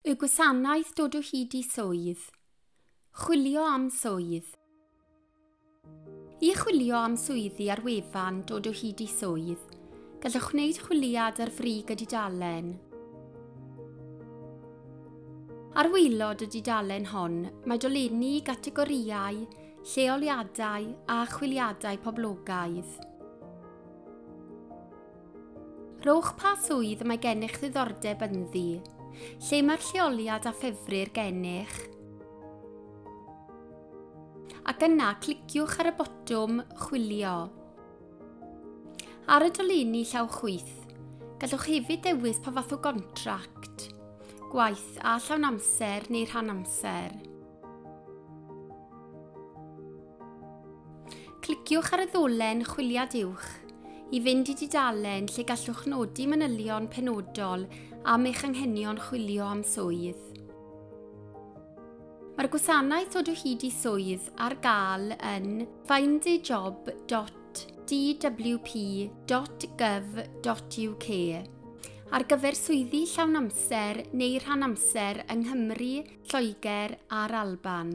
Y Gwasanaeth dod o hyd I swydd. Chwilio am swydd. I chwilio am swyddi ar wefan dod o hyd I swydd, gallwch wneud chwiliad ar frig y dudalen. Ar waelod y dudalen hon, mae dolenni gategorïau, lleoliadau a chwiliadau poblogaidd. Rhowch pa swydd mae gennych ddiddordeb ynddi, lle mae'r lleoliad a ffefrir gennych. Ac yna cliciwch ar y botwm chwilio. Ar y dolenni llaw chwith, gallwch hefyd dewis pa fath o gontract, gwaith a llawn-amser neu ran-amser. Cliciwch ar y ddolen Chwilio Uwch I fynd I dudalen lle gallwch nodi manylion penodol am eich anghenion chwilio am swydd. Mae'r gwasanaeth dod o hyd I swydd ar gael yn findajob.dwp.gov.uk ar gyfer swyddi llawn amser neu rhan amser yng Nghymru, Lloegr a'r Alban.